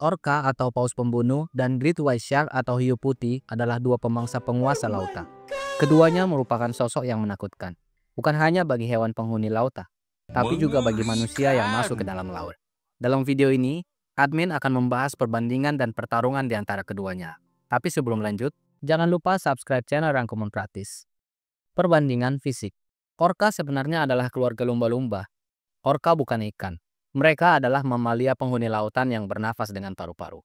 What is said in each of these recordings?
Orca atau paus pembunuh dan Great White Shark atau hiu putih adalah dua pemangsa penguasa lautan. Keduanya merupakan sosok yang menakutkan, bukan hanya bagi hewan penghuni lautan, tapi juga bagi manusia yang masuk ke dalam laut. Dalam video ini, admin akan membahas perbandingan dan pertarungan di antara keduanya. Tapi sebelum lanjut, jangan lupa subscribe channel Rangkuman Praktis. Perbandingan fisik. Orca sebenarnya adalah keluarga lumba-lumba. Orca bukan ikan. Mereka adalah mamalia penghuni lautan yang bernafas dengan paru-paru.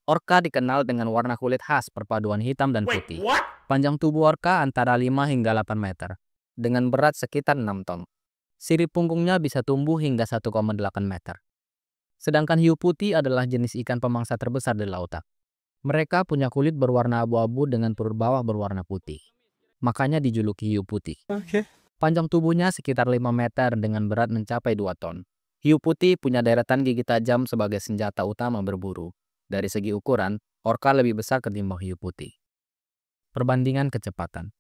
Orca dikenal dengan warna kulit khas perpaduan hitam dan putih. Panjang tubuh orca antara 5 hingga 8 meter, dengan berat sekitar 6 ton. Sirip punggungnya bisa tumbuh hingga 1,8 meter. Sedangkan hiu putih adalah jenis ikan pemangsa terbesar di lautan. Mereka punya kulit berwarna abu-abu dengan perut bawah berwarna putih. Makanya dijuluki hiu putih. Panjang tubuhnya sekitar 5 meter dengan berat mencapai 2 ton. Hiu putih punya deretan gigi tajam sebagai senjata utama berburu. Dari segi ukuran, orca lebih besar ketimbang hiu putih. Perbandingan kecepatan.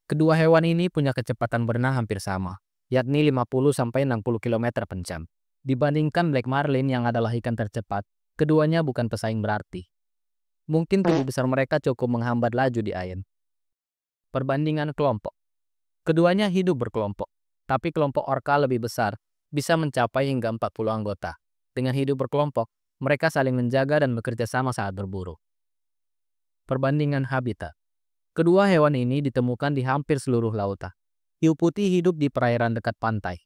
Kedua hewan ini punya kecepatan berenang hampir sama, yakni 50-60 km per jam. Dibandingkan black marlin yang adalah ikan tercepat, keduanya bukan pesaing berarti. Mungkin tubuh besar mereka cukup menghambat laju di air. Perbandingan kelompok. Keduanya hidup berkelompok, tapi kelompok orca lebih besar, bisa mencapai hingga 40 anggota. Dengan hidup berkelompok, mereka saling menjaga dan bekerja sama saat berburu. Perbandingan habitat. Kedua hewan ini ditemukan di hampir seluruh lautan. Hiu putih hidup di perairan dekat pantai,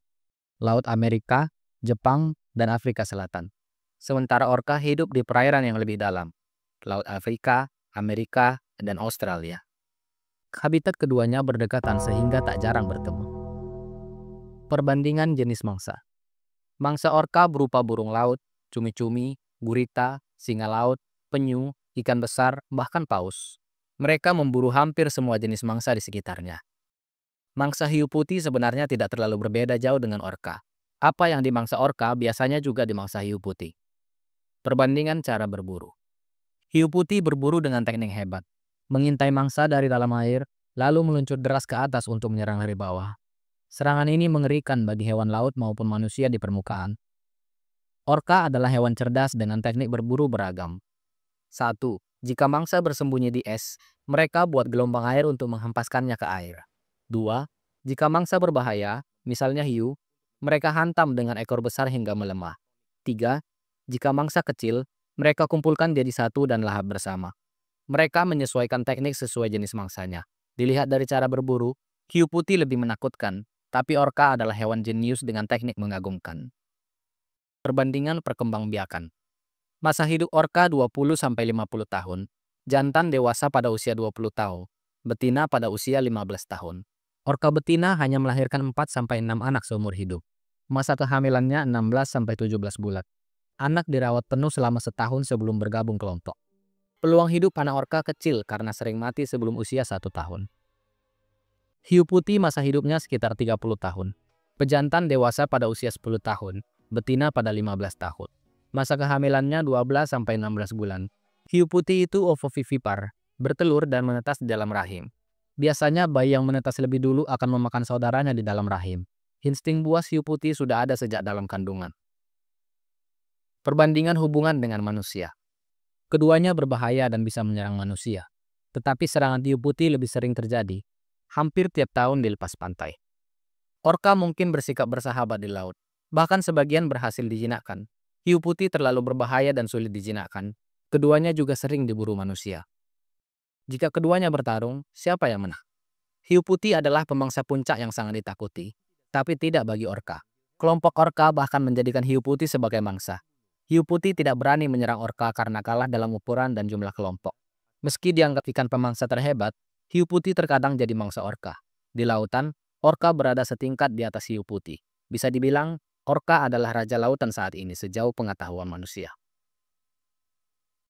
Laut Amerika, Jepang, dan Afrika Selatan. Sementara orca hidup di perairan yang lebih dalam, Laut Afrika, Amerika, dan Australia. Habitat keduanya berdekatan sehingga tak jarang bertemu. Perbandingan jenis mangsa. Mangsa orca berupa burung laut, cumi-cumi, gurita, singa laut, penyu, ikan besar, bahkan paus. Mereka memburu hampir semua jenis mangsa di sekitarnya. Mangsa hiu putih sebenarnya tidak terlalu berbeda jauh dengan orca. Apa yang dimangsa orca biasanya juga dimangsa hiu putih. Perbandingan cara berburu. Hiu putih berburu dengan teknik hebat. Mengintai mangsa dari dalam air, lalu meluncur deras ke atas untuk menyerang dari bawah. Serangan ini mengerikan bagi hewan laut maupun manusia di permukaan. Orca adalah hewan cerdas dengan teknik berburu beragam. 1. Jika mangsa bersembunyi di es, mereka buat gelombang air untuk menghempaskannya ke air. 2. Jika mangsa berbahaya, misalnya hiu, mereka hantam dengan ekor besar hingga melemah. 3. Jika mangsa kecil, mereka kumpulkan jadi satu dan lahap bersama. Mereka menyesuaikan teknik sesuai jenis mangsanya. Dilihat dari cara berburu, hiu putih lebih menakutkan, tapi orca adalah hewan jenius dengan teknik mengagumkan. Perbandingan perkembangbiakan. Masa hidup orca 20-50 tahun. Jantan dewasa pada usia 20 tahun. Betina pada usia 15 tahun. Orca betina hanya melahirkan 4-6 anak seumur hidup. Masa kehamilannya 16-17 bulan. Anak dirawat penuh selama setahun sebelum bergabung kelompok. Peluang hidup anak orca kecil karena sering mati sebelum usia 1 tahun. Hiu putih masa hidupnya sekitar 30 tahun. Pejantan dewasa pada usia 10 tahun, betina pada 15 tahun. Masa kehamilannya 12-16 bulan. Hiu putih itu ovovivipar, bertelur dan menetas di dalam rahim. Biasanya bayi yang menetas lebih dulu akan memakan saudaranya di dalam rahim. Insting buas hiu putih sudah ada sejak dalam kandungan. Perbandingan hubungan dengan manusia. Keduanya berbahaya dan bisa menyerang manusia. Tetapi serangan hiu putih lebih sering terjadi hampir tiap tahun di lepas pantai. Orca mungkin bersikap bersahabat di laut. Bahkan sebagian berhasil dijinakkan. Hiu putih terlalu berbahaya dan sulit dijinakkan. Keduanya juga sering diburu manusia. Jika keduanya bertarung, siapa yang menang? Hiu putih adalah pemangsa puncak yang sangat ditakuti, tapi tidak bagi orca. Kelompok orca bahkan menjadikan hiu putih sebagai mangsa. Hiu putih tidak berani menyerang orca karena kalah dalam ukuran dan jumlah kelompok. Meski dianggap ikan pemangsa terhebat, hiu putih terkadang jadi mangsa orca. Di lautan, orca berada setingkat di atas hiu putih. Bisa dibilang, orca adalah raja lautan saat ini sejauh pengetahuan manusia.